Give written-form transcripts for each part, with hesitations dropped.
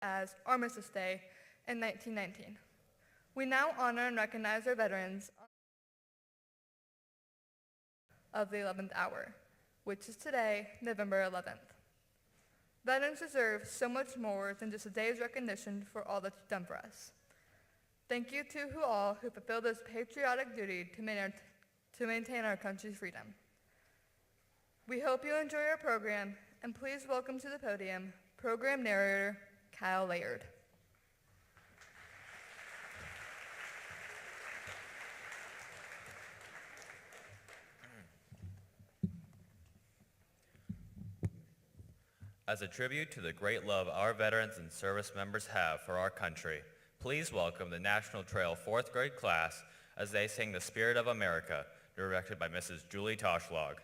as Armistice Day in 1919. We now honor and recognize our veterans of the 11th hour, which is today, November 11th. Veterans deserve so much more than just a day's recognition for all that you've done for us. Thank you to all who fulfill this patriotic duty to maintain our country's freedom. We hope you enjoy our program, and please welcome to the podium program narrator Kyle Laird. As a tribute to the great love our veterans and service members have for our country, please welcome the National Trail 4th grade class as they sing The Spirit of America, directed by Mrs. Julie Toshlag.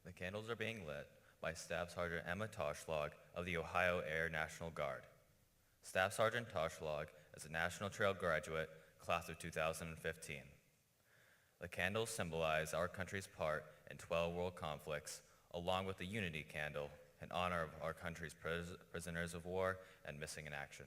The candles are being lit by Staff Sergeant Emma Toshlag of the Ohio Air National Guard. Staff Sergeant Toshlag is a National Trail graduate, class of 2015. The candles symbolize our country's part in 12 world conflicts, along with the Unity Candle in honor of our country's prisoners of war and missing in action.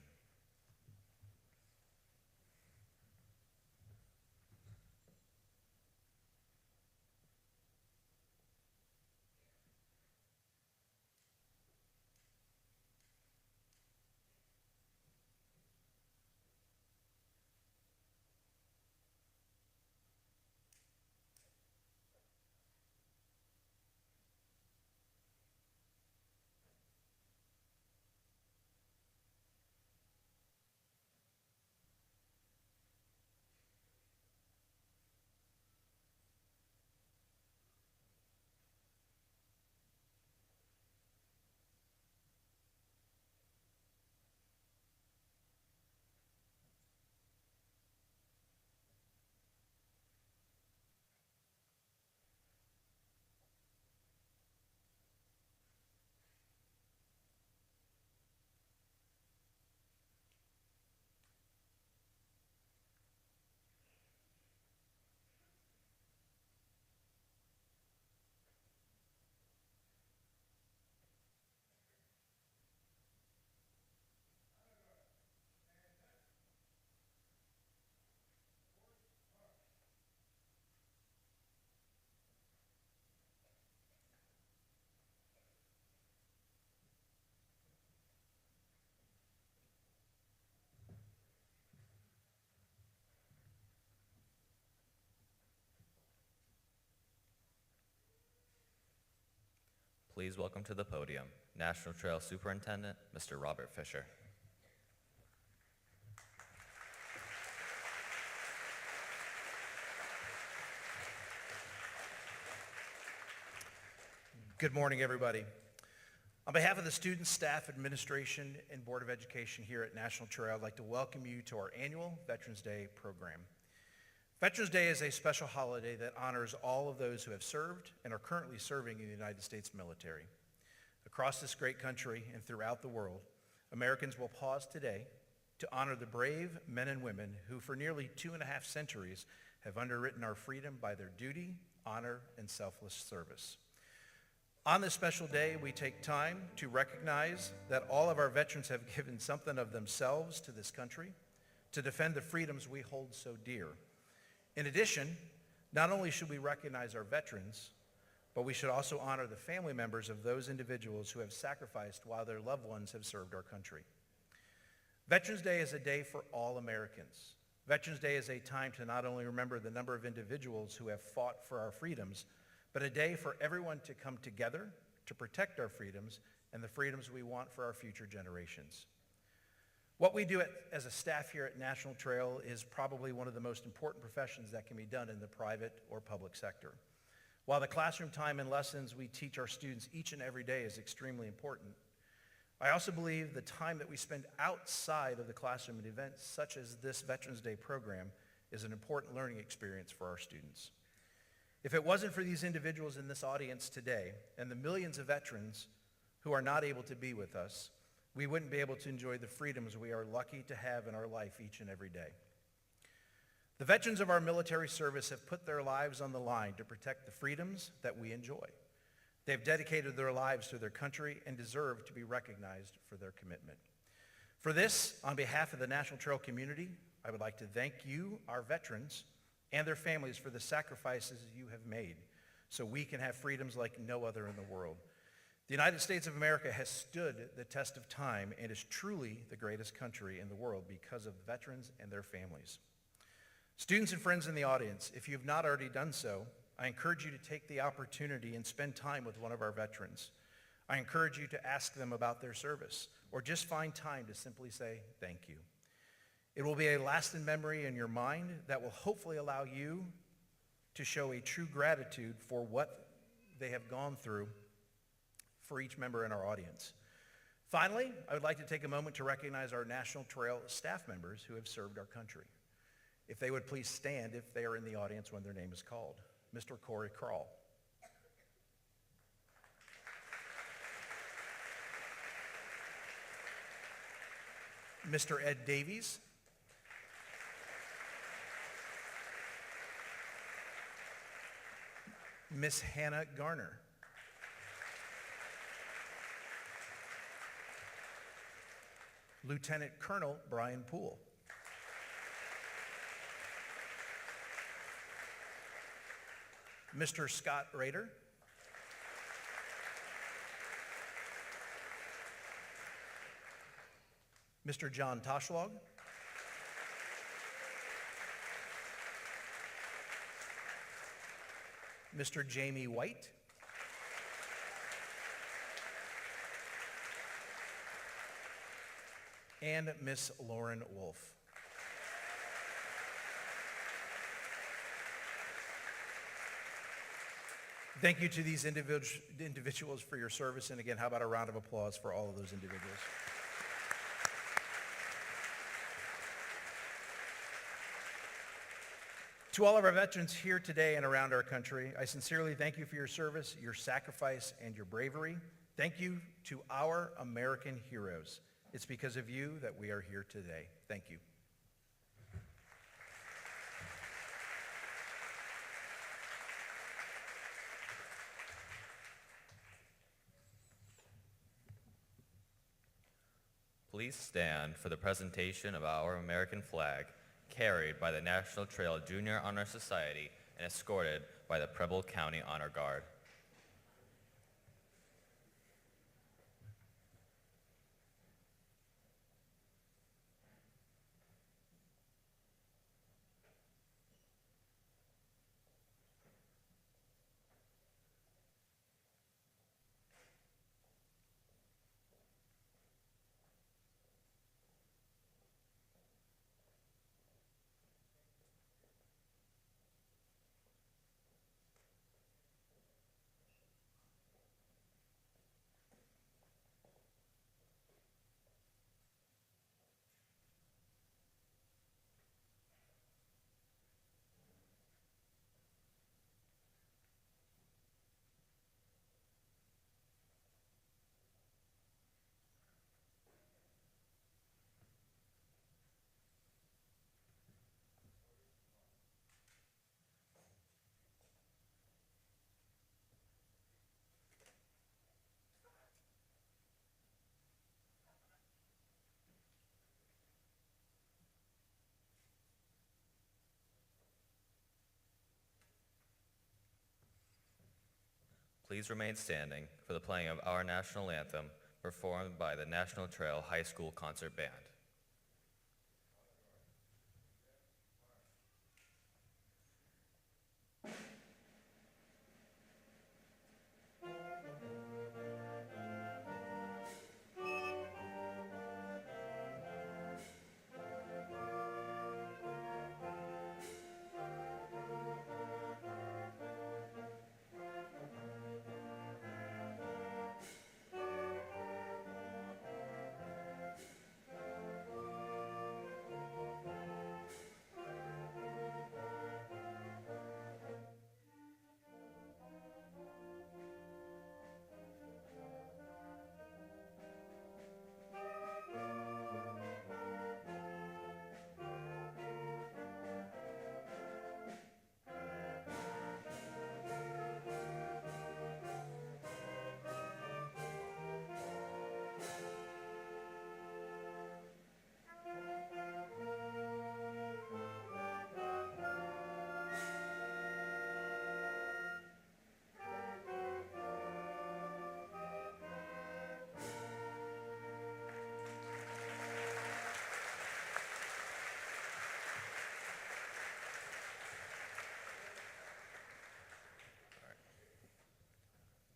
Please welcome to the podium National Trail Superintendent, Mr. Robert Fisher. Good morning, everybody. On behalf of the students, staff, administration, and Board of Education here at National Trail, I'd like to welcome you to our annual Veterans Day program. Veterans Day is a special holiday that honors all of those who have served and are currently serving in the United States military. Across this great country and throughout the world, Americans will pause today to honor the brave men and women who for nearly 2.5 centuries have underwritten our freedom by their duty, honor, and selfless service. On this special day, we take time to recognize that all of our veterans have given something of themselves to this country to defend the freedoms we hold so dear. In addition, not only should we recognize our veterans, but we should also honor the family members of those individuals who have sacrificed while their loved ones have served our country. Veterans Day is a day for all Americans. Veterans Day is a time to not only remember the number of individuals who have fought for our freedoms, but a day for everyone to come together to protect our freedoms and the freedoms we want for our future generations. What we do as a staff here at National Trail is probably one of the most important professions that can be done in the private or public sector. While the classroom time and lessons we teach our students each and every day is extremely important, I also believe the time that we spend outside of the classroom and events such as this Veterans Day program is an important learning experience for our students. If it wasn't for these individuals in this audience today and the millions of veterans who are not able to be with us, we wouldn't be able to enjoy the freedoms we are lucky to have in our life each and every day. The veterans of our military service have put their lives on the line to protect the freedoms that we enjoy. They've dedicated their lives to their country and deserve to be recognized for their commitment. For this, on behalf of the National Trail community, I would like to thank you, our veterans, and their families for the sacrifices you have made so we can have freedoms like no other in the world. The United States of America has stood the test of time and is truly the greatest country in the world because of veterans and their families. Students and friends in the audience, if you have not already done so, I encourage you to take the opportunity and spend time with one of our veterans. I encourage you to ask them about their service or just find time to simply say thank you. It will be a lasting memory in your mind that will hopefully allow you to show a true gratitude for what they have gone through for each member in our audience. Finally, I would like to take a moment to recognize our National Trail staff members who have served our country. If they would please stand if they are in the audience when their name is called. Mr. Corey Krall. Mr. Ed Davies. Miss Hannah Garner. Lieutenant Colonel Brian Poole. Mr. Scott Rader. Mr. John Toshlag. Mr. Jamie White. And Miss Lauren Wolf. Thank you to these individuals for your service, and again, how about a round of applause for all of those individuals? To all of our veterans here today and around our country, I sincerely thank you for your service, your sacrifice, and your bravery. Thank you to our American heroes. It's because of you that we are here today. Thank you. Please stand for the presentation of our American flag, carried by the National Trail Junior Honor Society and escorted by the Preble County Honor Guard. please remain standing for the playing of our national anthem performed by the National Trail High School Concert Band.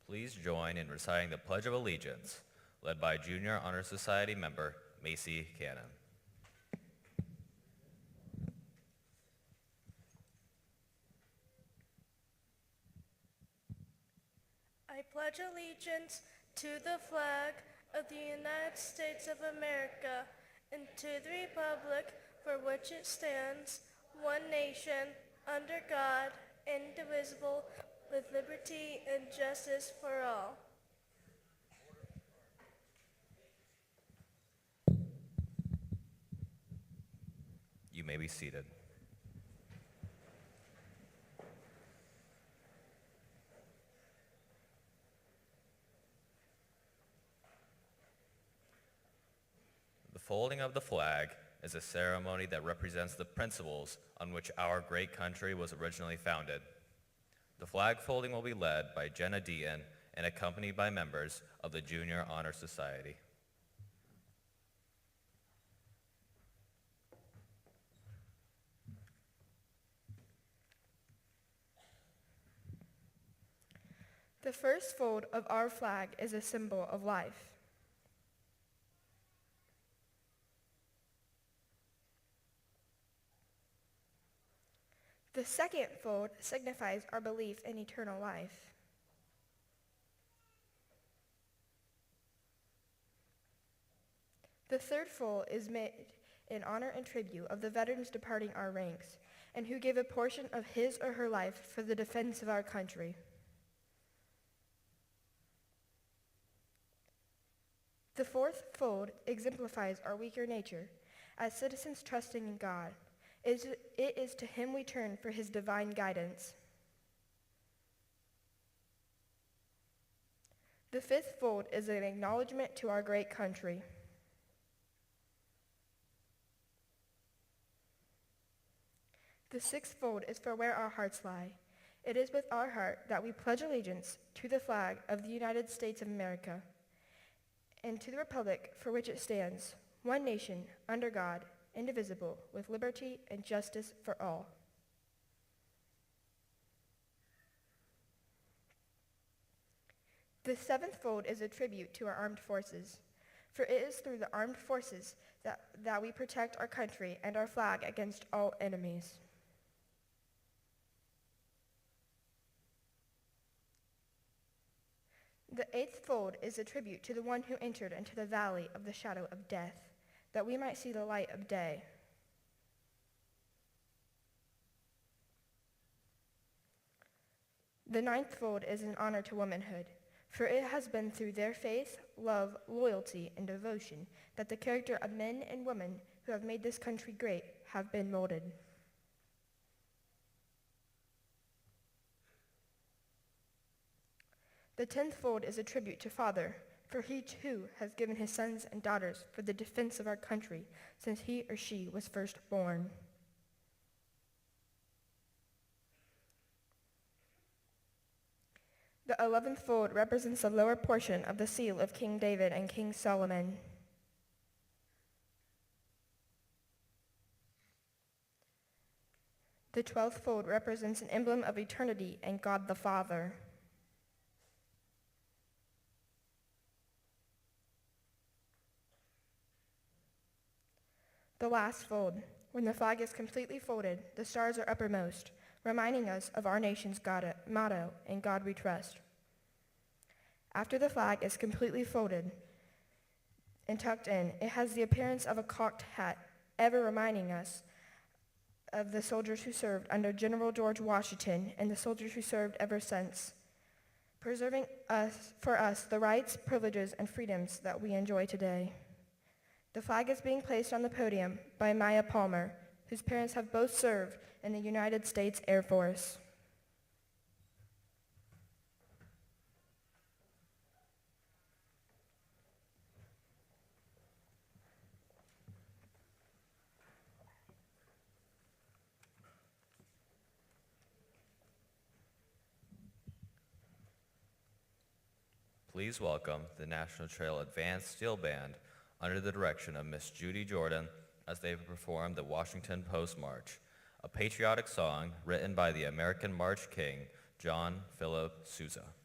Please join in reciting the Pledge of Allegiance, led by Junior Honor Society member Macy Cannon. I pledge allegiance to the flag of the United States of America and to the republic for which it stands, one nation, under God, indivisible, with liberty and justice for all. You may be seated. The folding of the flag is a ceremony that represents the principles on which our great country was originally founded. The flag folding will be led by Jenna Deaton and accompanied by members of the Junior Honor Society. The first fold of our flag is a symbol of life. The second fold signifies our belief in eternal life. The third fold is made in honor and tribute of the veterans departing our ranks and who gave a portion of his or her life for the defense of our country. The fourth fold exemplifies our weaker nature as citizens trusting in God. It is to him we turn for his divine guidance. The fifth fold is an acknowledgement to our great country. The sixth fold is for where our hearts lie. It is with our heart that we pledge allegiance to the flag of the United States of America and to the republic for which it stands, one nation, under God, indivisible, with liberty and justice for all. The seventh fold is a tribute to our armed forces, for it is through the armed forces that we protect our country and our flag against all enemies. The eighth fold is a tribute to the one who entered into the valley of the shadow of death, that we might see the light of day. The ninth fold is an honor to womanhood, for it has been through their faith, love, loyalty, and devotion that the character of men and women who have made this country great have been molded. The 10th fold is a tribute to Father, for he too has given his sons and daughters for the defense of our country since he or she was first born. The 11th fold represents the lower portion of the seal of King David and King Solomon. The 12th fold represents an emblem of eternity and God the Father. The last fold. When the flag is completely folded, the stars are uppermost, reminding us of our nation's motto, "In God we trust." After the flag is completely folded and tucked in, it has the appearance of a cocked hat, ever reminding us of the soldiers who served under General George Washington and the soldiers who served ever since, preserving for us the rights, privileges, and freedoms that we enjoy today. The flag is being placed on the podium by Maya Palmer, whose parents have both served in the United States Air Force. Please welcome the National Trail Advanced Steel Band under the direction of Miss Judy Jordan as they perform the Washington Post March, a patriotic song written by the American March King, John Philip Sousa.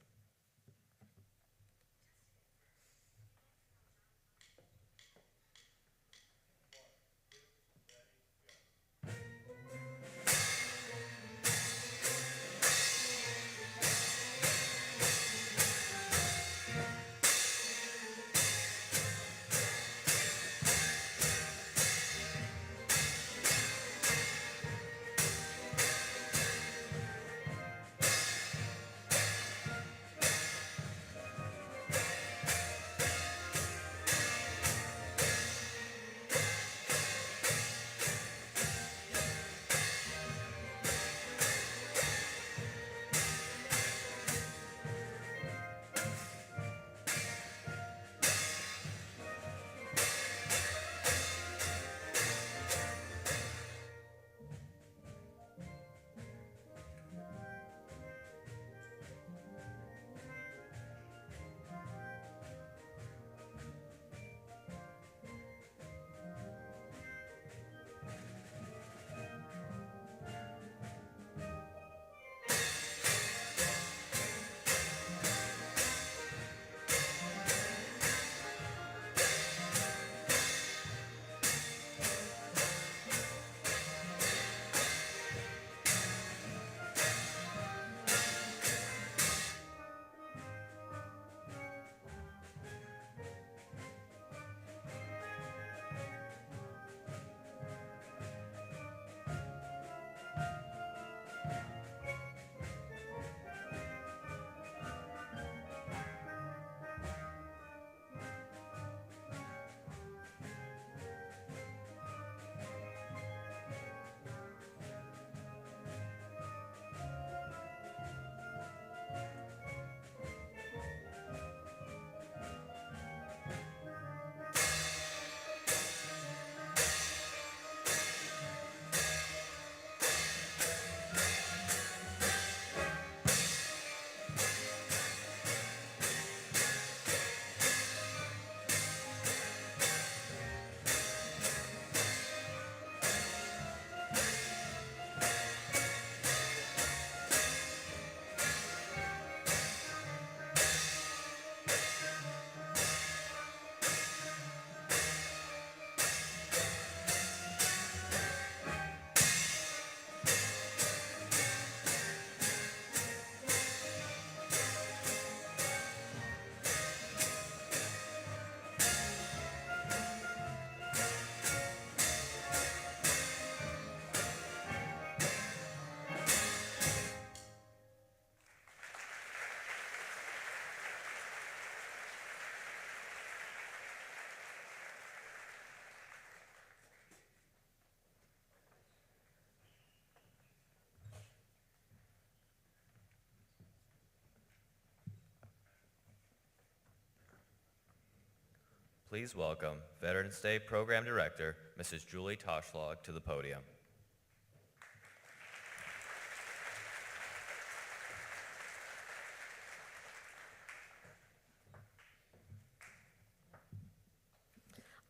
Please welcome Veterans Day Program Director, Mrs. Julie Toshlag, to the podium.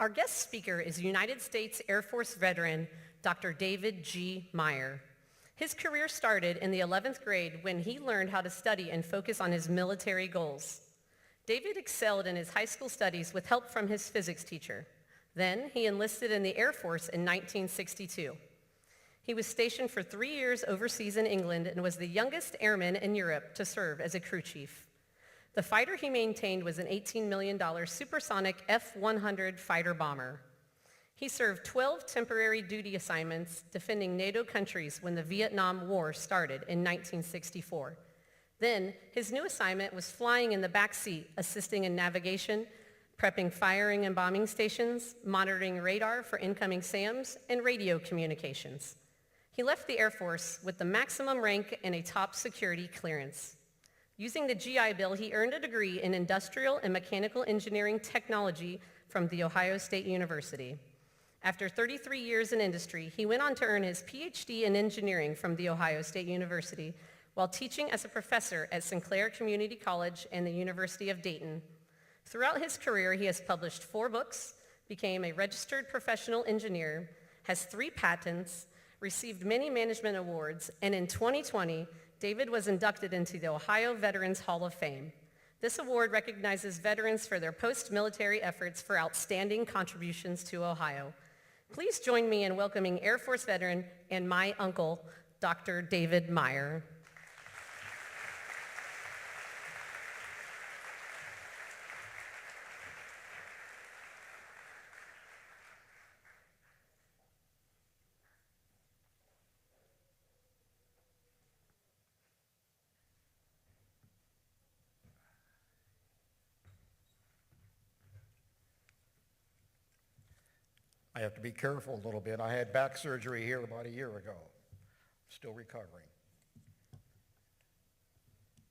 Our guest speaker is United States Air Force veteran Dr. David G. Meyer. His career started in the 11th grade when he learned how to study and focus on his military goals. David excelled in his high school studies with help from his physics teacher. Then he enlisted in the Air Force in 1962. He was stationed for 3 years overseas in England and was the youngest airman in Europe to serve as a crew chief. The fighter he maintained was an $18 million supersonic F-100 fighter bomber. He served 12 temporary duty assignments defending NATO countries when the Vietnam War started in 1964. Then, his new assignment was flying in the back seat, assisting in navigation, prepping firing and bombing stations, monitoring radar for incoming SAMs, and radio communications. He left the Air Force with the maximum rank and a top security clearance. Using the GI Bill, he earned a degree in industrial and mechanical engineering technology from The Ohio State University. After 33 years in industry, he went on to earn his PhD in engineering from The Ohio State University while teaching as a professor at Sinclair Community College and the University of Dayton. Throughout his career, he has published 4 books, became a registered professional engineer, has 3 patents, received many management awards, and in 2020, David was inducted into the Ohio Veterans Hall of Fame. This award recognizes veterans for their post-military efforts for outstanding contributions to Ohio. Please join me in welcoming Air Force veteran and my uncle, Dr. David Meyer. I have to be careful a little bit. I had back surgery here about a year ago. Still recovering.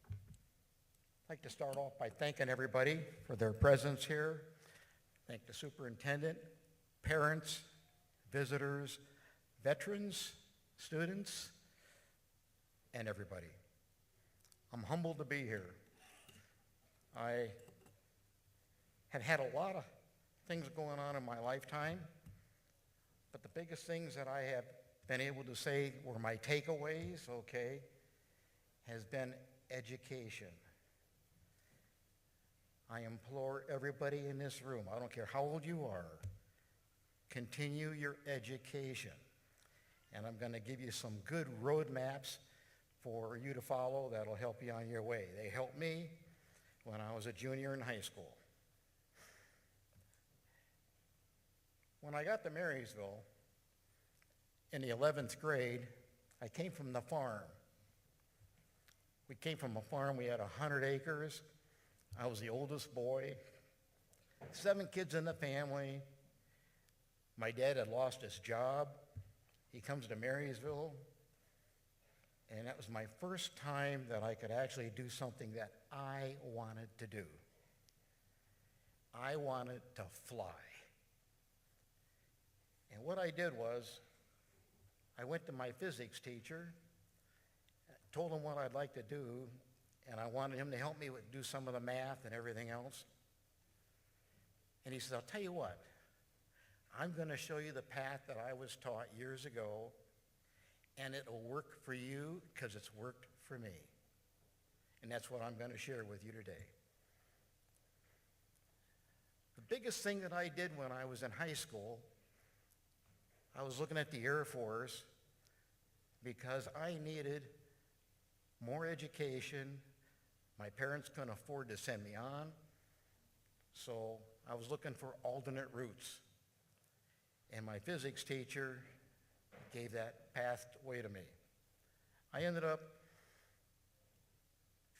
I'd like to start off by thanking everybody for their presence here. Thank the superintendent, parents, visitors, veterans, students, and everybody. I'm humbled to be here. I have had a lot of things going on in my lifetime, but the biggest things that I have been able to say were my takeaways, okay, has been education. I implore everybody in this room, I don't care how old you are, continue your education. And I'm going to give you some good roadmaps for you to follow that'll help you on your way. They helped me when I was a junior in high school. When I got to Marysville in the 11th grade, I came from the farm. We came from a farm, we had 100 acres. I was the oldest boy, 7 kids in the family. My dad had lost his job. He comes to Marysville, and that was my first time that I could actually do something that I wanted to do. I wanted to fly. And what I did was, I went to my physics teacher, told him what I'd like to do, and I wanted him to help me do some of the math and everything else. And he said, I'll tell you what, I'm going to show you the path that I was taught years ago, and it'll work for you because it's worked for me. And that's what I'm going to share with you today. The biggest thing that I did when I was in high school, I was looking at the Air Force because I needed more education. My parents couldn't afford to send me on, so I was looking for alternate routes. And my physics teacher gave that pathway to me. I ended up,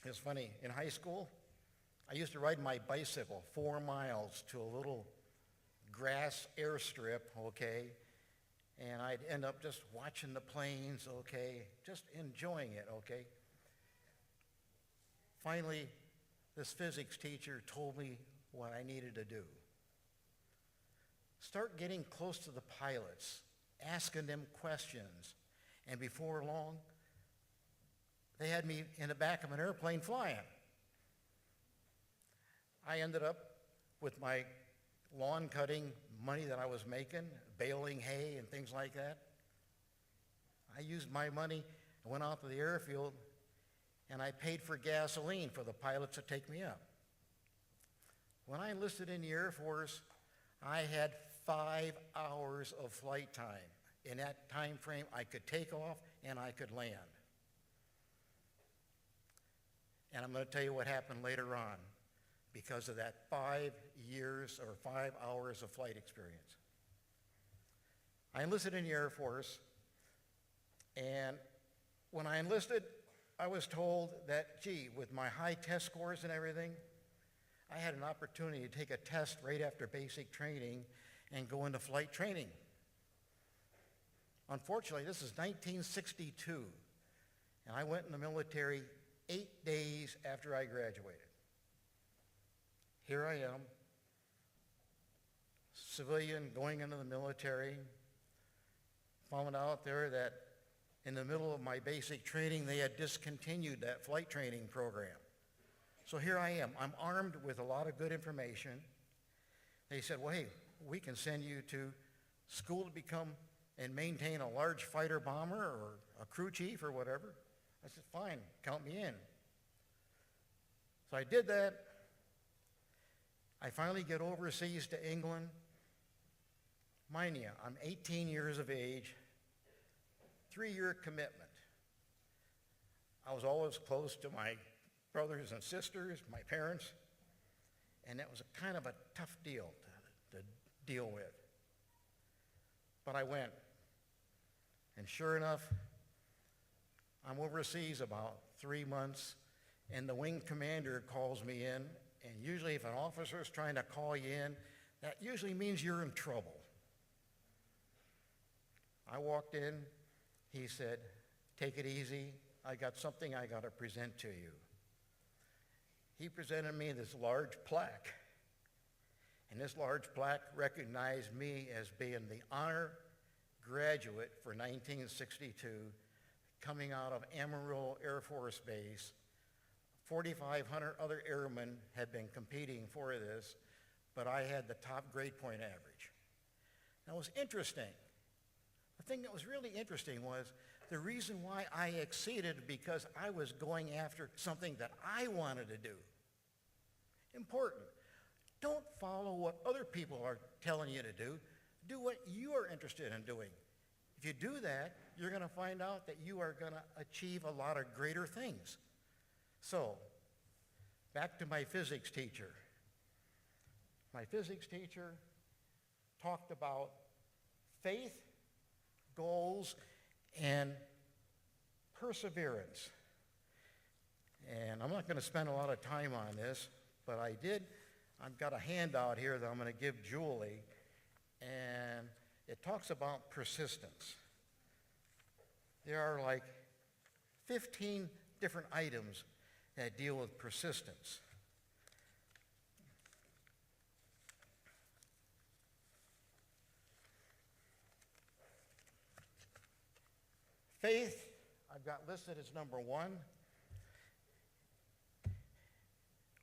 it's funny, in high school, I used to ride my bicycle 4 miles to a little grass airstrip, okay, and I'd end up just watching the planes, okay, just enjoying it, okay. Finally, this physics teacher told me what I needed to do. Start getting close to the pilots, asking them questions, and before long, they had me in the back of an airplane flying. I ended up with my lawn cutting money that I was making, baling hay and things like that. I used my money, I went out to the airfield, and I paid for gasoline for the pilots to take me up. When I enlisted in the Air Force, I had 5 hours of flight time. In that time frame, I could take off and I could land. And I'm going to tell you what happened later on because of that 5 years or 5 hours of flight experience. I enlisted in the Air Force, and when I enlisted, I was told that, gee, with my high test scores and everything, I had an opportunity to take a test right after basic training and go into flight training. Unfortunately, this is 1962, and I went in the military 8 days after I graduated. Here I am, civilian going into the military, found out there that in the middle of my basic training, they had discontinued that flight training program. So here I am. I'm armed with a lot of good information. They said, well, hey, we can send you to school to become and maintain a large fighter bomber or a crew chief or whatever. I said, fine, count me in. So I did that. I finally get overseas to England. Mind you, I'm 18 years of age, 3-year commitment. I was always close to my brothers and sisters, my parents, and that was a kind of a tough deal to deal with. But I went, and sure enough, I'm overseas about 3 months, and the wing commander calls me in, and usually if an officer is trying to call you in, that usually means you're in trouble. I walked in, he said, take it easy, I got something I got to present to you. He presented me this large plaque, and this large plaque recognized me as being the honor graduate for 1962, coming out of Amarillo Air Force Base. 4,500 other airmen had been competing for this, but I had the top grade point average. Now, it was interesting. The thing that was really interesting was the reason why I exceeded because I was going after something that I wanted to do. Important. Don't follow what other people are telling you to do. Do what you are interested in doing. If you do that, you're going to find out that you are going to achieve a lot of greater things. So, back to my physics teacher. My physics teacher talked about faith, goals, and perseverance. And I'm not going to spend a lot of time on this, but I've got a handout here that I'm going to give Julie, and it talks about persistence. There are like 15 different items that deal with persistence. Faith, I've got listed as number 1.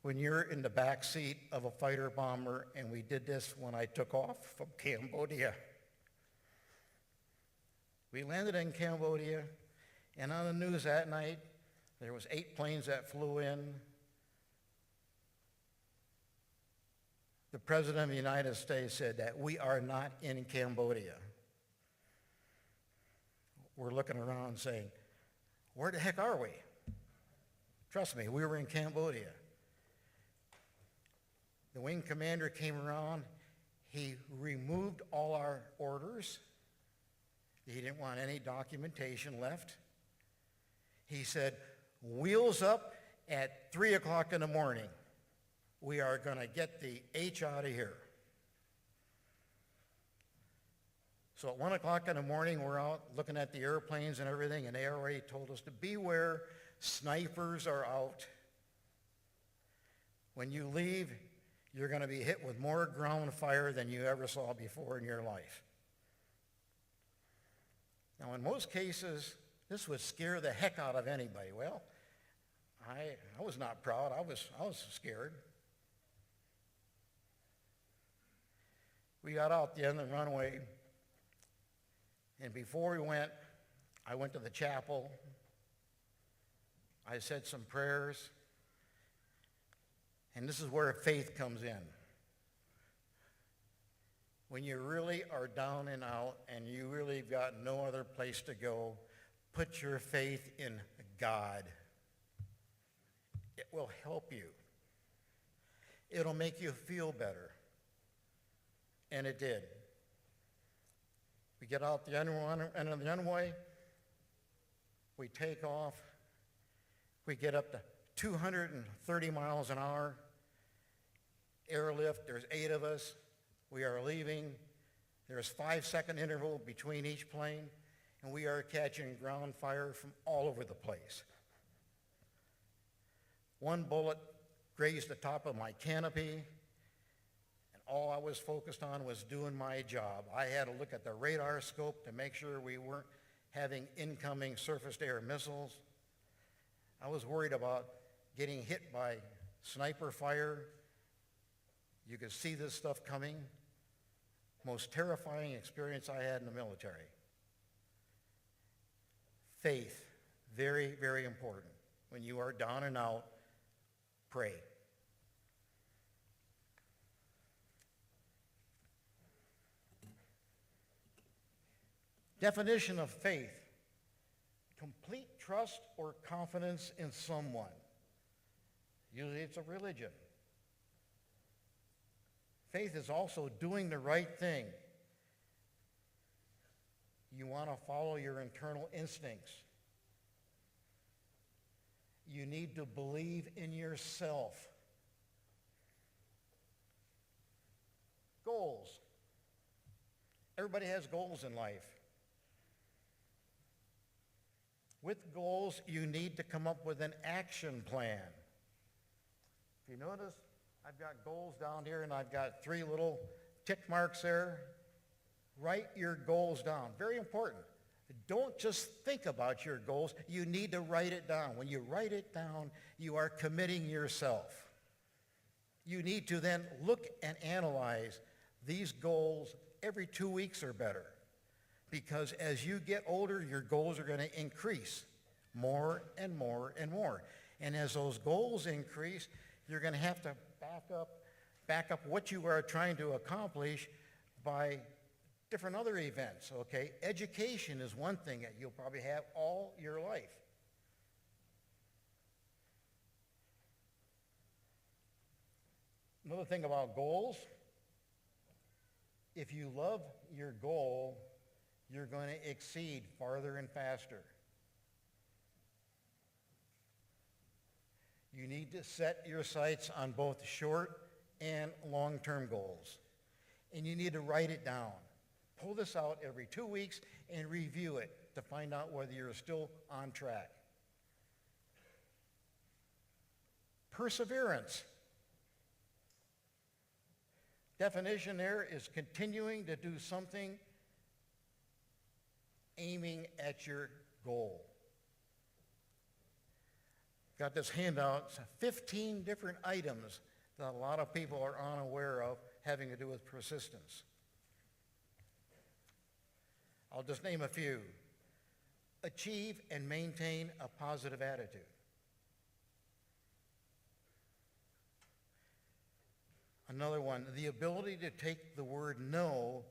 When you're in the back seat of a fighter bomber, and we did this when I took off from Cambodia. We landed in Cambodia, and on the news that night, there was 8 planes that flew in. The President of the United States said that we are not in Cambodia. We're looking around saying, where the heck are we? Trust me, we were in Cambodia. The wing commander came around. He removed all our orders. He didn't want any documentation left. He said, wheels up at 3 o'clock in the morning. We are going to get the H out of here. So at 1 o'clock in the morning, we're out looking at the airplanes and everything, and they already told us to beware, snipers are out. When you leave, you're going to be hit with more ground fire than you ever saw before in your life. Now, in most cases, this would scare the heck out of anybody. Well, I was not proud. I was scared. We got out the end of the runway, and before we went, I went to the chapel. I said some prayers, and this is where faith comes in. When you really are down and out and you really got no other place to go, put your faith in God. It will help you. It'll make you feel better. And it did. We get out the end of the runway. We take off. We get up to 230 miles an hour. Airlift, there's 8 of us. We are leaving. There's 5-second interval between each plane, and we are catching ground fire from all over the place. One bullet grazed the top of my canopy, and all I was focused on was doing my job. I had to look at the radar scope to make sure we weren't having incoming surface-to-air missiles. I was worried about getting hit by sniper fire. You could see this stuff coming. Most terrifying experience I had in the military. Faith, very, very important. When you are down and out, pray. Definition of faith: complete trust or confidence in someone. Usually it's a religion. Faith is also doing the right thing. You want to follow your internal instincts. You need to believe in yourself. Goals. Everybody has goals in life. With goals, you need to come up with an action plan. If you notice, I've got goals down here, and I've got 3 little tick marks there. Write your goals down. Very important. Don't just think about your goals. You need to write it down. When you write it down, you are committing yourself. You need to then look and analyze these goals every 2 weeks or better. Because as you get older, your goals are going to increase more and more and more. And as those goals increase, you're going to have to back up what you are trying to accomplish by different other events, okay? Education is one thing that you'll probably have all your life. Another thing about goals, if you love your goal, you're going to exceed farther and faster. You need to set your sights on both short and long-term goals. And you need to write it down. Pull this out every 2 weeks and review it to find out whether you're still on track. Perseverance. Definition there is continuing to do something aiming at your goal. Got this handout, it's 15 different items that a lot of people are unaware of having to do with persistence. I'll just name a few. Achieve and maintain a positive attitude. Another one, the ability to take the word no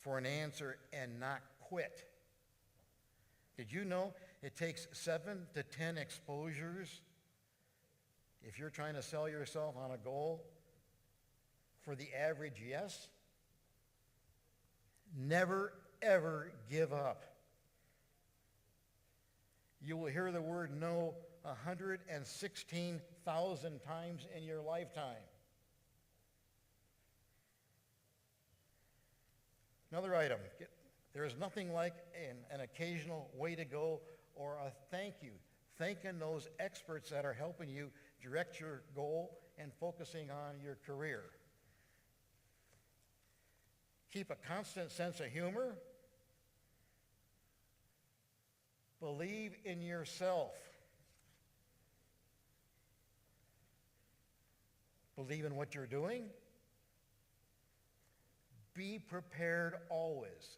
for an answer and not quit. Did you know it takes 7 to 10 exposures if you're trying to sell yourself on a goal for the average yes? Never, ever give up. You will hear the word no 116,000 times in your lifetime. Another item, there is nothing like an occasional way to go or a thank you. Thanking those experts that are helping you direct your goal and focusing on your career. Keep a constant sense of humor. Believe in yourself. Believe in what you're doing. Be prepared always.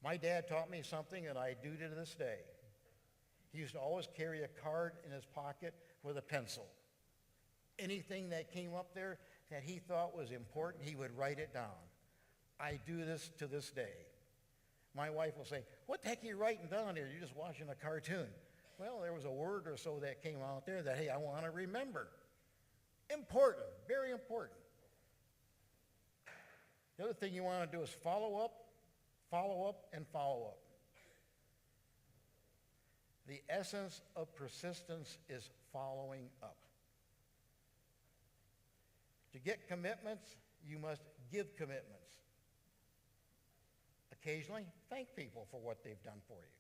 My dad taught me something that I do to this day. He used to always carry a card in his pocket with a pencil. Anything that came up there that he thought was important, he would write it down. I do this to this day. My wife will say, "What the heck are you writing down here? You're just watching a cartoon." Well, there was a word or so that came out there that, hey, I want to remember. Important, very important. The other thing you want to do is follow up, and follow up. The essence of persistence is following up. To get commitments, you must give commitments. Occasionally, thank people for what they've done for you.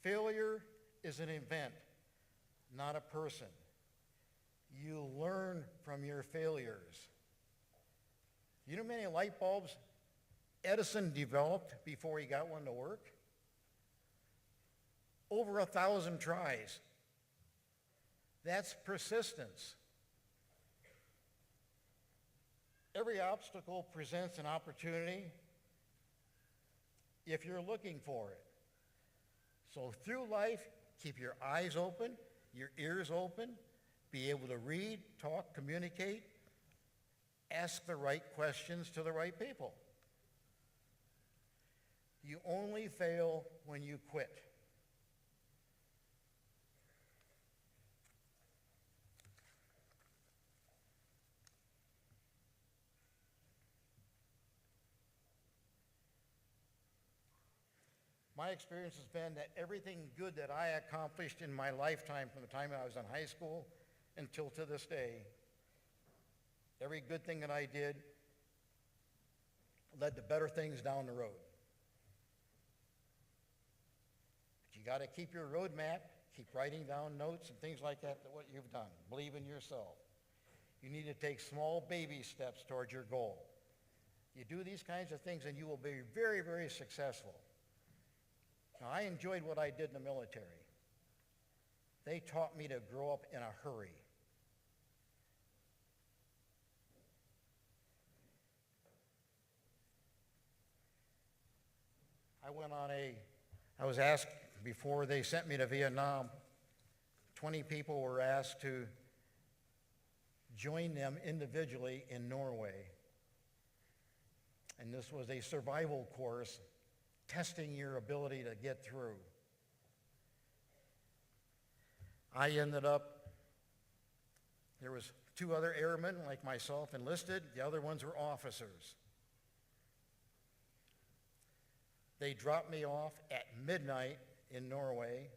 Failure is an event, not a person. You learn from your failures. You know how many light bulbs Edison developed before he got one to work? Over 1,000 tries. That's persistence. Every obstacle presents an opportunity if you're looking for it. So through life, keep your eyes open, your ears open, be able to read, talk, communicate, ask the right questions to the right people. You only fail when you quit. My experience has been that everything good that I accomplished in my lifetime, from the time I was in high school until to this day, every good thing that I did led to better things down the road. But you got to keep your roadmap, keep writing down notes and things like that, what you've done. Believe in yourself. You need to take small baby steps towards your goal. You do these kinds of things and you will be very, very successful. Now, I enjoyed what I did in the military. They taught me to grow up in a hurry. I was asked before they sent me to Vietnam, 20 people were asked to join them individually in Norway. And this was a survival course, testing your ability to get through. I ended up, there was 2 other airmen like myself enlisted. The other ones were officers. They dropped me off at midnight in Norway.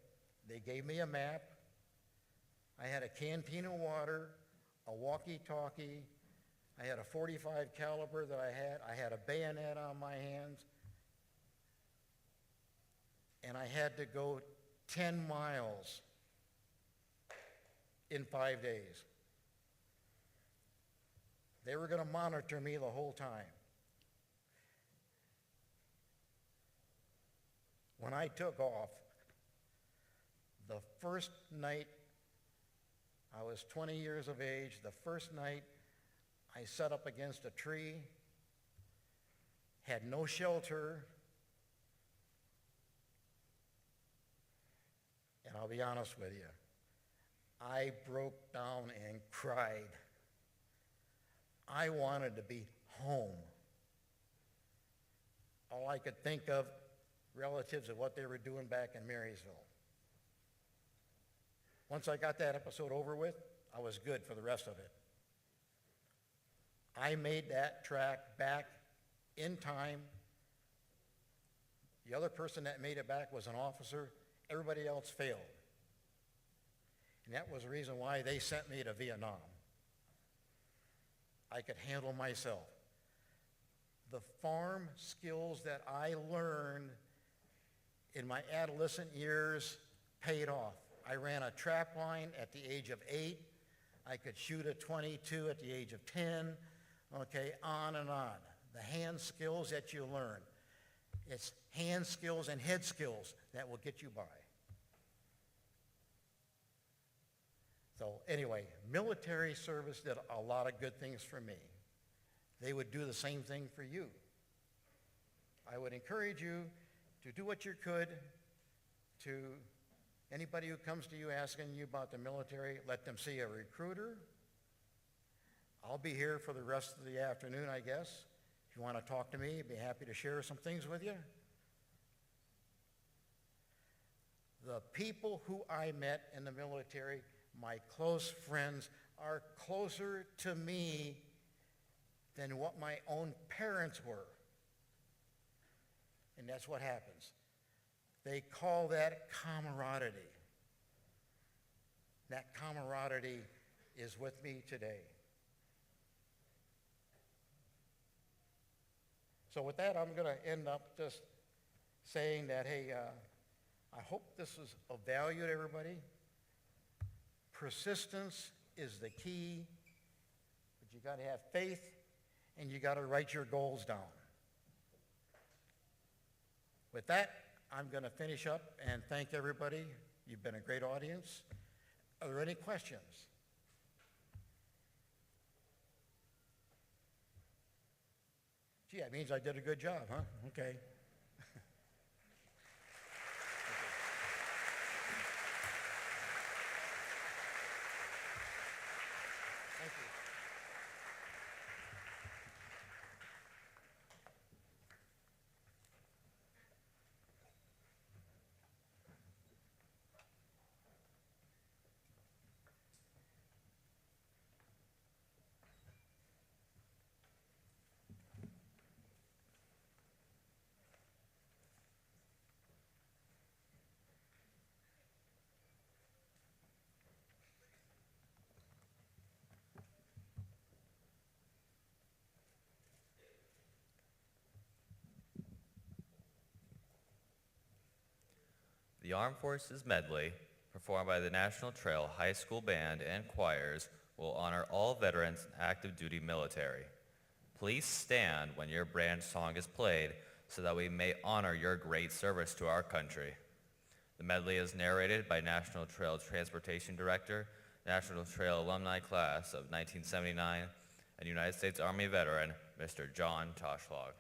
They gave me a map. I had a canteen of water, a walkie-talkie. I had a .45 caliber that I had a bayonet on my hands. And I had to go 10 miles in 5 days. They were going to monitor me the whole time. When I took off, the first night, I was 20 years of age, the first night I sat up against a tree, had no shelter, and I'll be honest with you, I broke down and cried. I wanted to be home. All I could think of, relatives of what they were doing back in Marysville. Once I got that episode over with, I was good for the rest of it. I made that track back in time. The other person that made it back was an officer. Everybody else failed. And that was the reason why they sent me to Vietnam. I could handle myself. The farm skills that I learned in my adolescent years paid off. I ran a trap line at the age of 8. I could shoot a .22 at the age of 10. Okay, on and on. The hand skills that you learn. It's hand skills and head skills that will get you by. So anyway, military service did a lot of good things for me. They would do the same thing for you. I would encourage you to do what you could to anybody who comes to you asking you about the military, let them see a recruiter. I'll be here for the rest of the afternoon, I guess. If you want to talk to me, I'd be happy to share some things with you. The people who I met in the military, my close friends, are closer to me than what my own parents were. And that's what happens. They call that camaraderie. That camaraderie is with me today. So with that, I'm going to end up just saying that, hey, I hope this is of value to everybody. Persistence is the key, but you got to have faith and you got to write your goals down. With that, I'm going to finish up and thank everybody. You've been a great audience. Are there any questions? Gee, that means I did a good job, huh? Okay. Thank you. The Armed Forces Medley, performed by the National Trail High School Band and choirs, will honor all veterans and active duty military. Please stand when your brand song is played so that we may honor your great service to our country. The medley is narrated by National Trail Transportation Director, National Trail Alumni Class of 1979, and United States Army veteran, Mr. John Toshlag.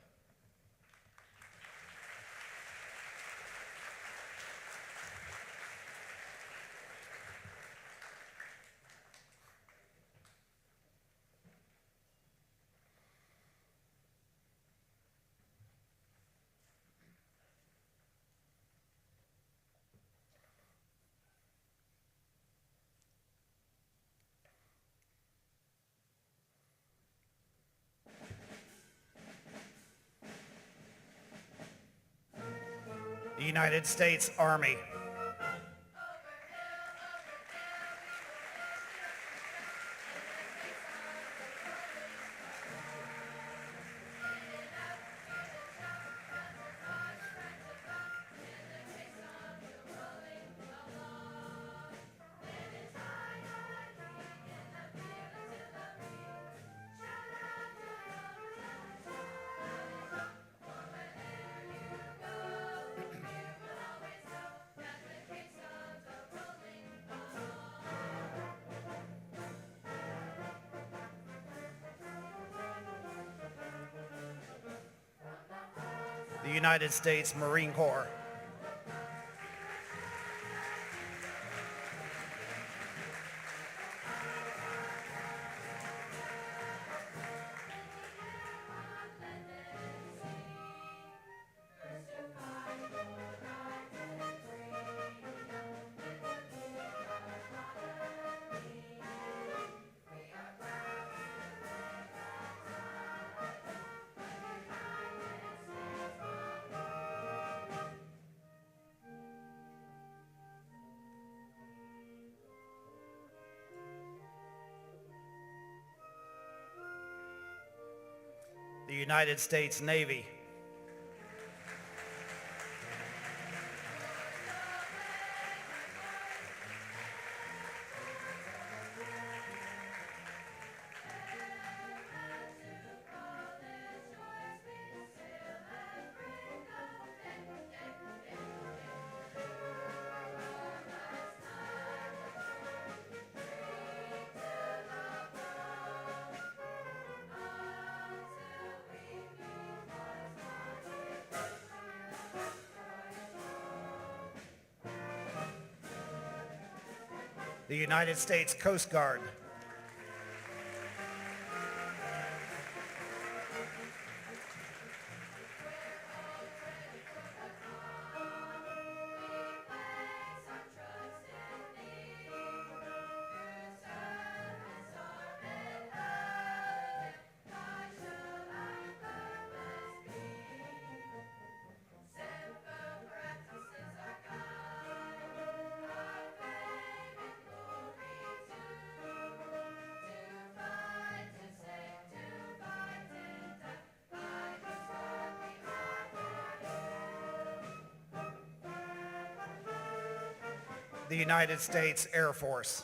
The United States Army. The United States Marine Corps. The United States Navy. the United States Coast Guard, the United States Air Force.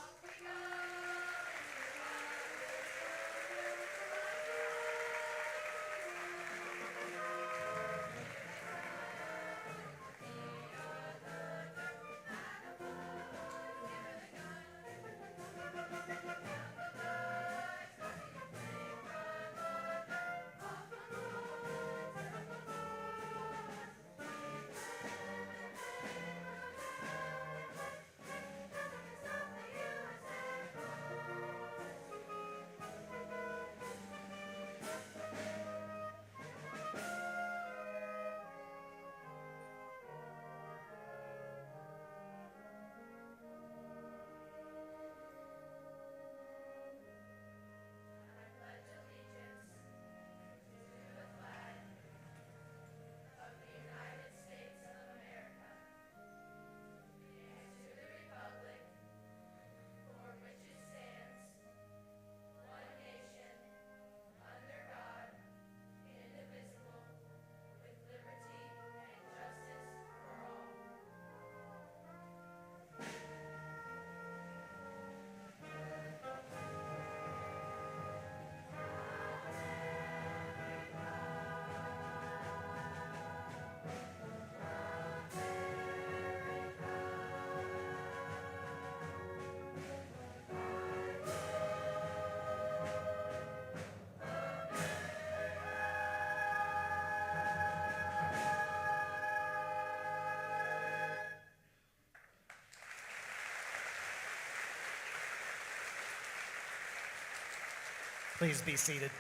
Please be seated.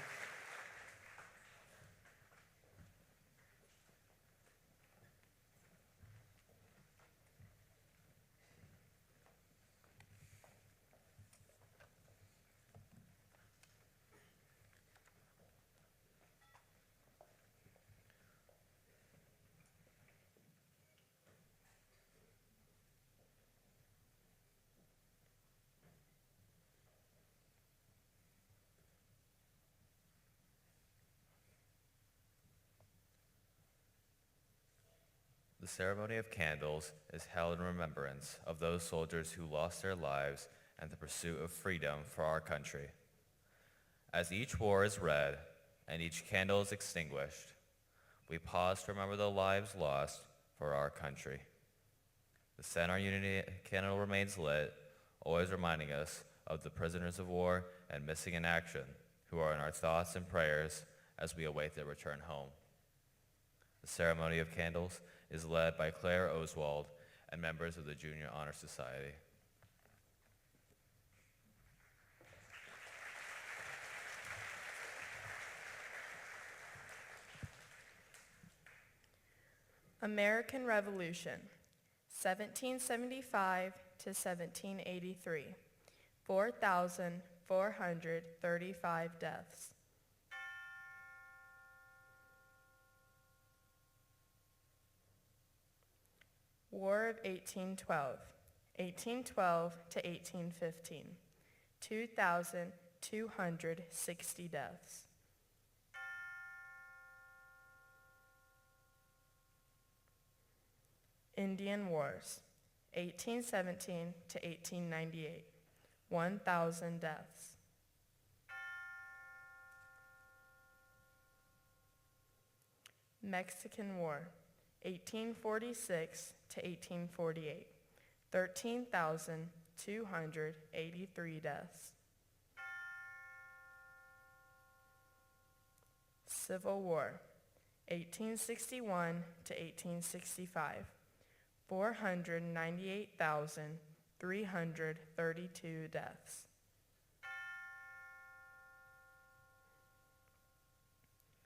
The ceremony of candles is held in remembrance of those soldiers who lost their lives in the pursuit of freedom for our country. As each war is read and each candle is extinguished, we pause to remember the lives lost for our country. The Stand Our Unity candle remains lit, always reminding us of the prisoners of war and missing in action who are in our thoughts and prayers as we await their return home. The ceremony of candles is led by Claire Oswald and members of the Junior Honor Society. American Revolution, 1775 to 1783, 4,435 deaths. War of 1812, 1812 to 1815, 2,260 deaths. Indian Wars, 1817 to 1898, 1,000 deaths. Mexican War, 1846 to 1848, 13,283 deaths. Civil War, 1861 to 1865, 498,000 332 deaths.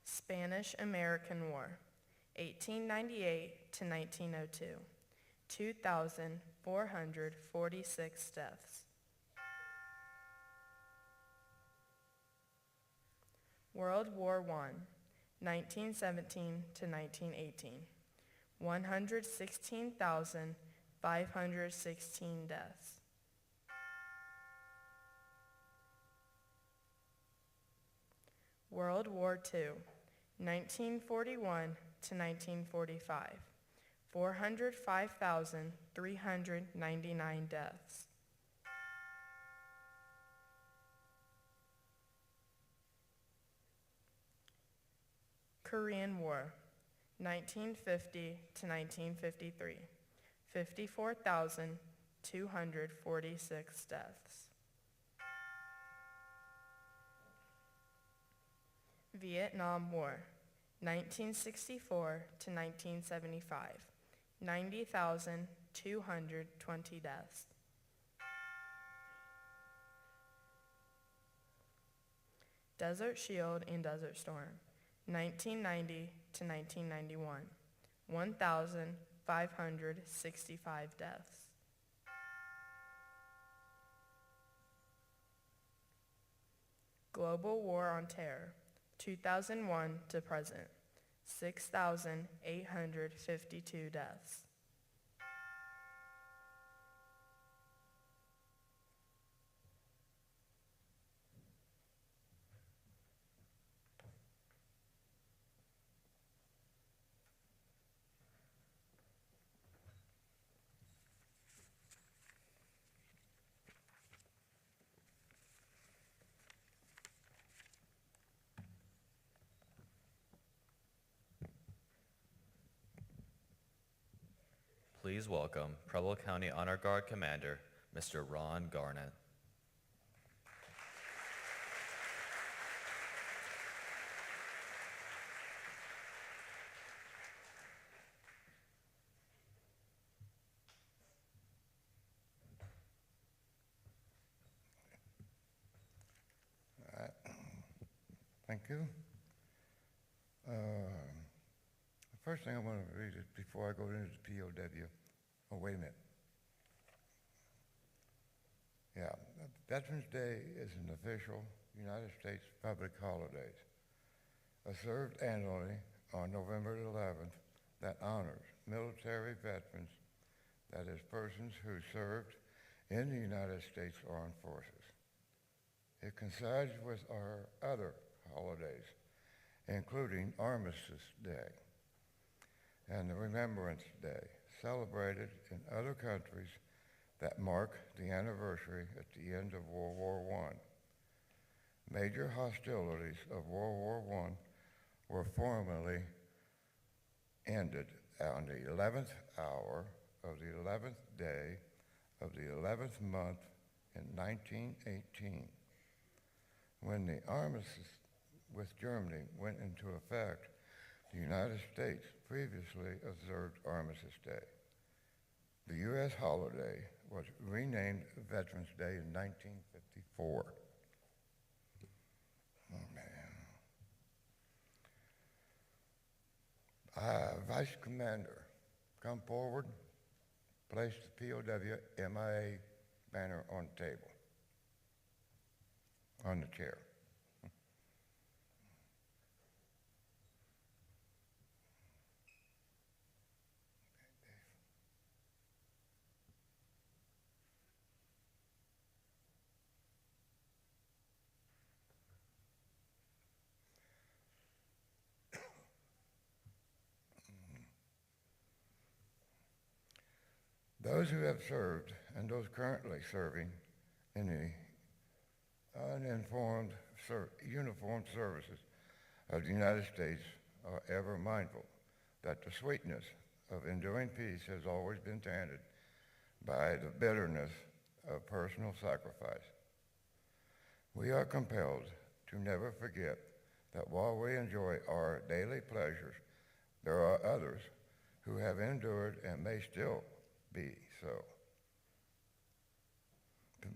Spanish-American War, 1898 to 1902, 2,446 deaths. World War I, 1917 to 1918, 116,516 deaths. World War II, 1941 to 1945, 405,399 deaths. Korean War, 1950 to 1953, 54,246 deaths. Vietnam War, 1964 to 1975, 90,220 deaths. Desert Shield and Desert Storm, 1990 to 1991, 1,565 deaths. Global War on Terror, 2001 to present, 6,852 deaths. Please welcome Preble County Honor Guard Commander, Mr. Ron Garnett. Thank you. The first thing I want to read is before I go into the POW. Oh, wait a minute. Yeah, Veterans Day is an official United States public holiday, observed annually on November 11th, that honors military veterans, that is, persons who served in the United States Armed Forces. It coincides with our other holidays, including Armistice Day and the Remembrance Day, celebrated in other countries that mark the anniversary at the end of World War I. Major hostilities of World War I were formally ended on the 11th hour of the 11th day of the 11th month in 1918. When the armistice with Germany went into effect, the United States previously observed Armistice Day. The U.S. holiday was renamed Veterans Day in 1954. Oh, man. Vice Commander, come forward. Place the POW MIA banner on the table, on the chair. Those who have served and those currently serving in the uniformed services of the United States are ever mindful that the sweetness of enduring peace has always been tainted by the bitterness of personal sacrifice. We are compelled to never forget that while we enjoy our daily pleasures, there are others who have endured and may still be so.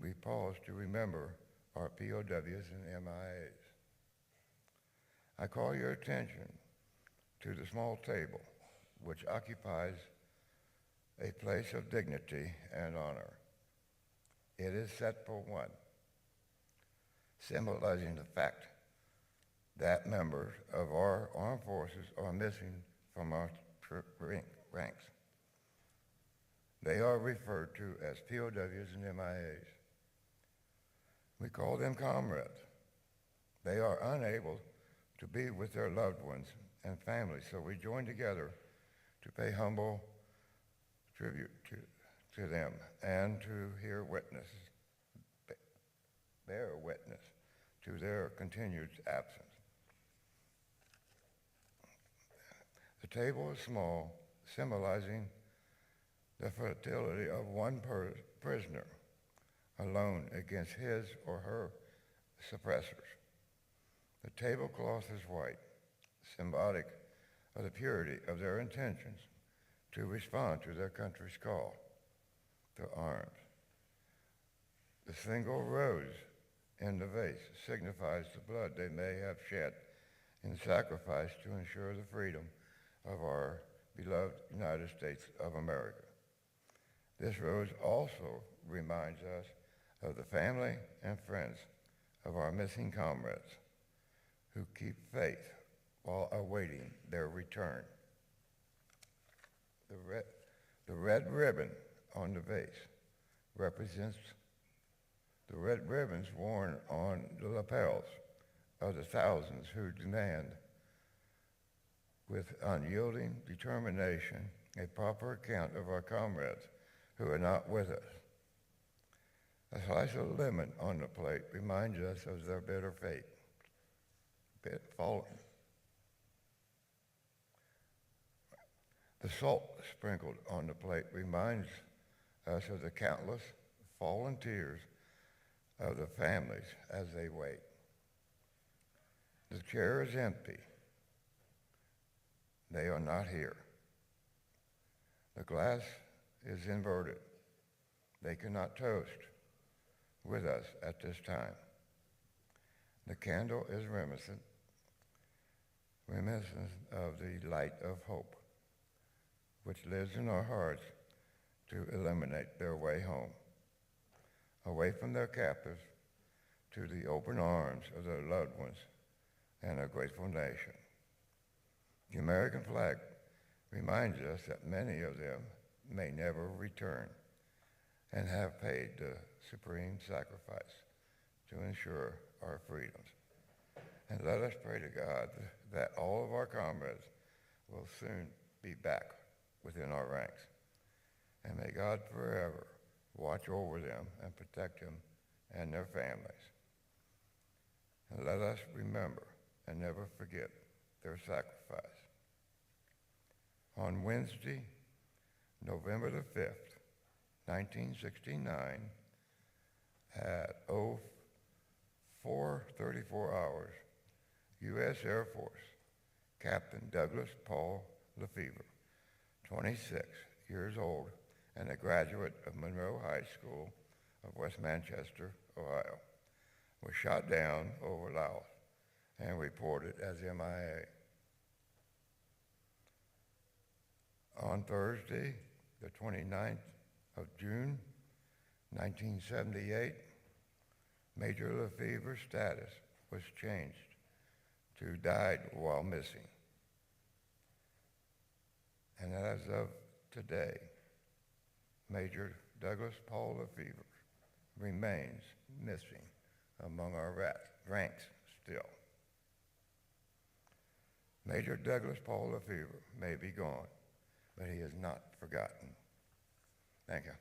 we pause to remember our POWs and MIAs. I call your attention to the small table, which occupies a place of dignity and honor. It is set for one, symbolizing the fact that members of our armed forces are missing from our ranks. They are referred to as POWs and MIAs. We call them comrades. They are unable to be with their loved ones and families, so we join together to pay humble tribute to them and to bear witness to their continued absence. The table is small, symbolizing the fertility of one prisoner alone against his or her suppressors. The tablecloth is white, symbolic of the purity of their intentions to respond to their country's call to arms. The single rose in the vase signifies the blood they may have shed in sacrifice to ensure the freedom of our beloved United States of America. This rose also reminds us of the family and friends of our missing comrades who keep faith while awaiting their return. The red ribbon on the vase represents the red ribbons worn on the lapels of the thousands who demand with unyielding determination a proper account of our comrades who are not with us. A slice of lemon on the plate reminds us of their bitter fate, fallen. The salt sprinkled on the plate reminds us of the countless fallen tears of the families as they wait. The chair is empty. They are not here. The glass is inverted. They cannot toast with us at this time. The candle is reminiscent of the light of hope, which lives in our hearts to illuminate their way home, away from their captors to the open arms of their loved ones and a grateful nation. The American flag reminds us that many of them may never return and have paid the supreme sacrifice to ensure our freedoms. And let us pray to God that all of our comrades will soon be back within our ranks. And may God forever watch over them and protect them and their families. And let us remember and never forget their sacrifice. On Wednesday, November the 5th, 1969, at 04:34 hours, U.S. Air Force Captain Douglas Paul Lefevre, 26 years old and a graduate of Monroe High School of West Manchester, Ohio, was shot down over Laos and reported as MIA. On Thursday, the 29th of June, 1978, Major Lefevre's status was changed to died while missing. And as of today, Major Douglas Paul Lefevre remains missing among our ranks still. Major Douglas Paul Lefevre may be gone, but he is not forgotten. Thank you.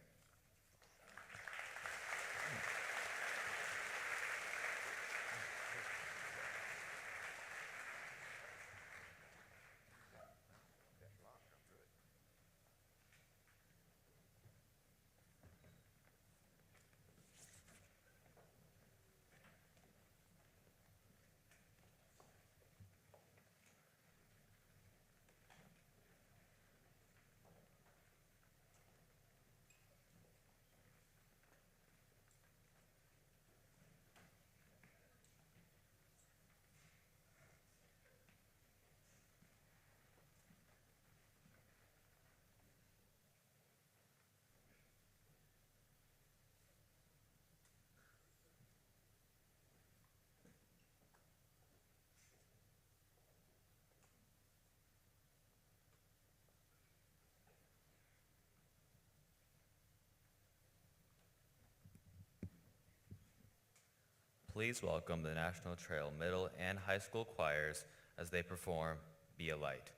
please welcome the National Trail Middle and High School choirs as they perform Be a Light.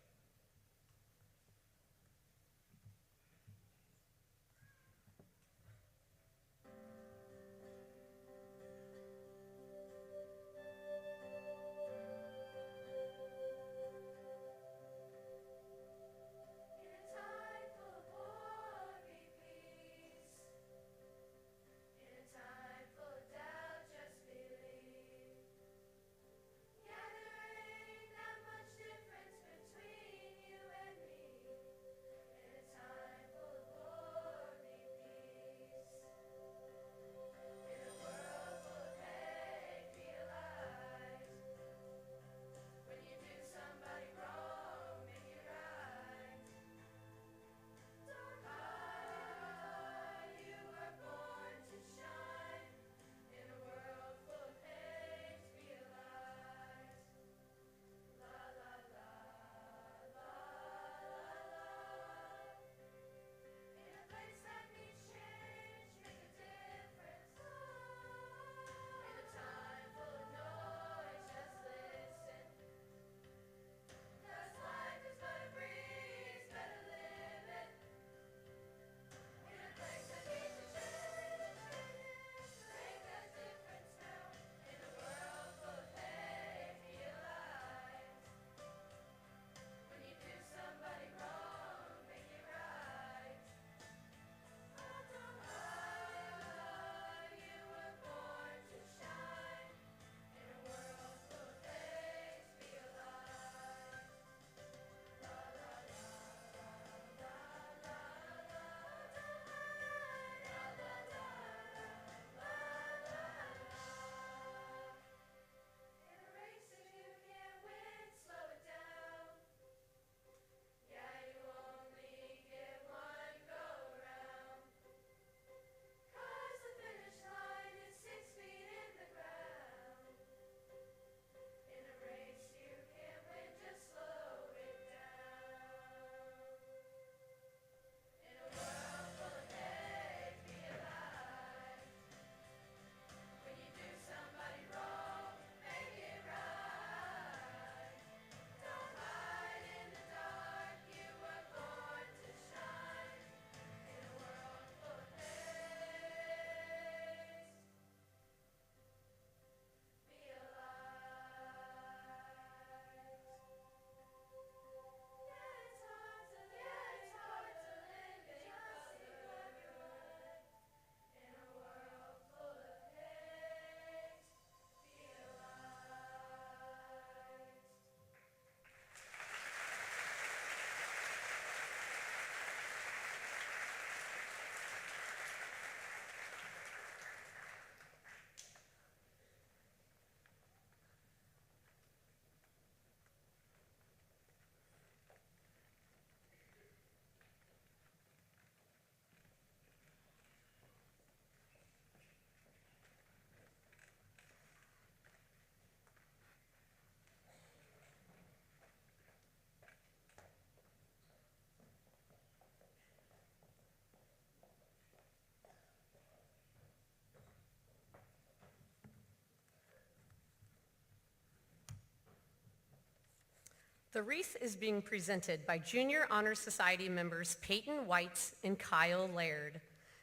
The wreath is being presented by Junior Honor Society members Peyton Whites and Kyle Laird.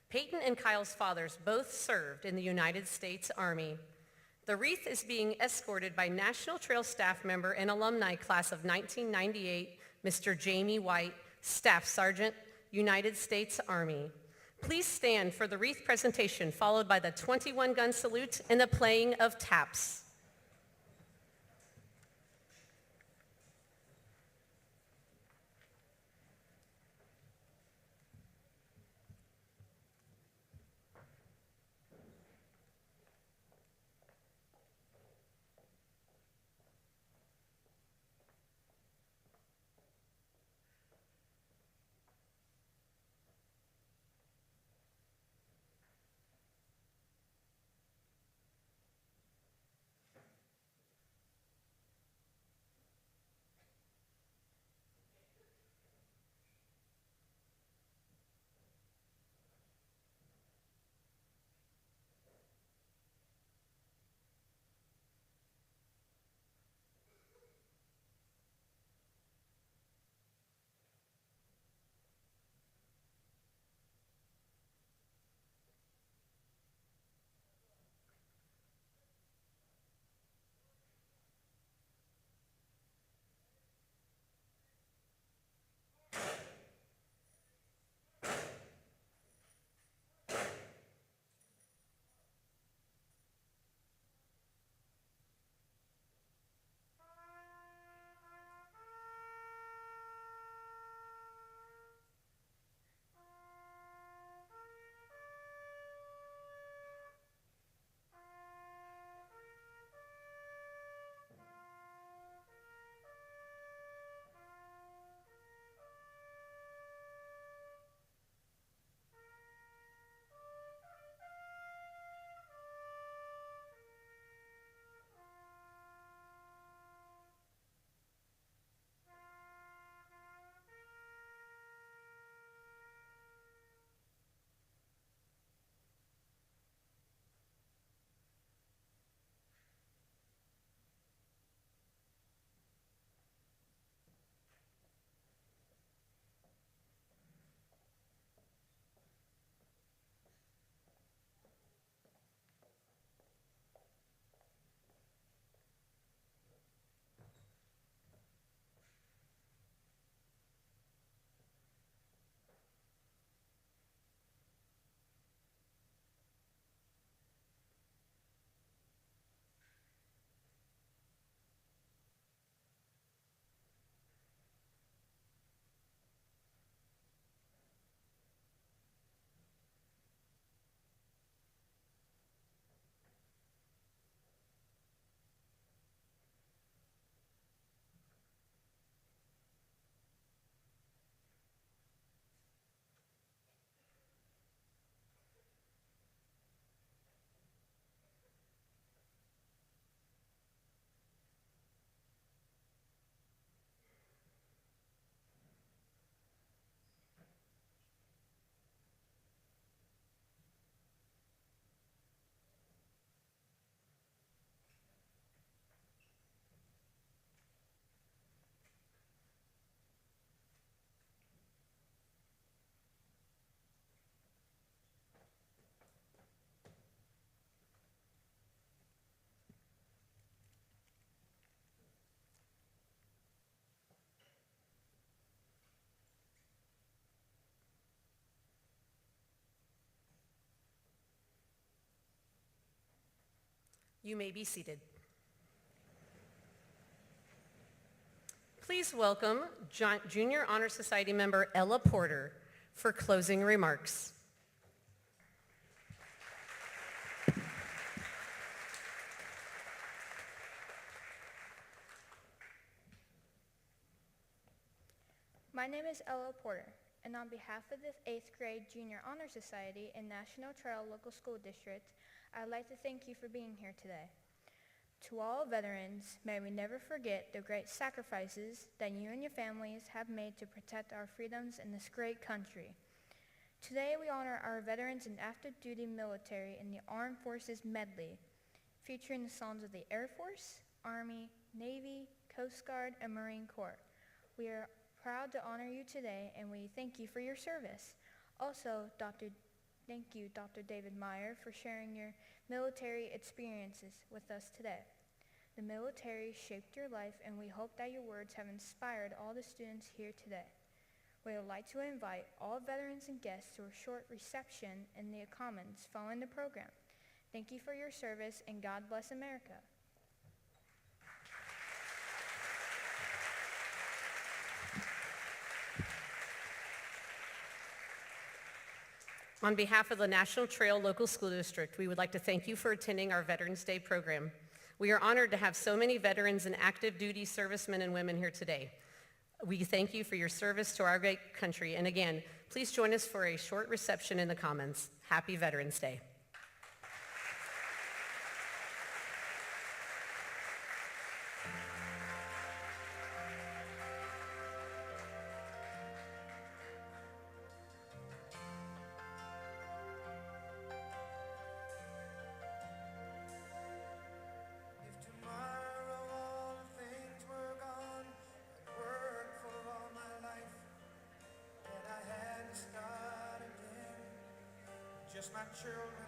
Peyton and Kyle's fathers both served in the United States Army. The wreath is being escorted by National Trail staff member and alumni class of 1998, Mr. Jamie White, Staff Sergeant, United States Army. Please stand for the wreath presentation, followed by the 21-gun salute and the playing of taps. You may be seated. Please welcome Junior Honor Society member Ella Porter for closing remarks. My name is Ella Porter, and on behalf of the 8th grade Junior Honor Society in National Trail Local School District, I'd like to thank you for being here today. To all veterans, may we never forget the great sacrifices that you and your families have made to protect our freedoms in this great country. Today we honor our veterans and active duty military in the Armed Forces Medley, featuring the songs of the Air Force, Army, Navy, Coast Guard, and Marine Corps. We are proud to honor you today, and we thank you for your service. Also, thank you, Dr. David Meyer, for sharing your military experiences with us today. The military shaped your life, and we hope that your words have inspired all the students here today. We would like to invite all veterans and guests to a short reception in the Commons following the program. Thank you for your service, and God bless America. On behalf of the National Trail Local School District, we would like to thank you for attending our Veterans Day program. We are honored to have so many veterans and active duty servicemen and women here today. We thank you for your service to our great country. And again, please join us for a short reception in the Commons. Happy Veterans Day. Just my children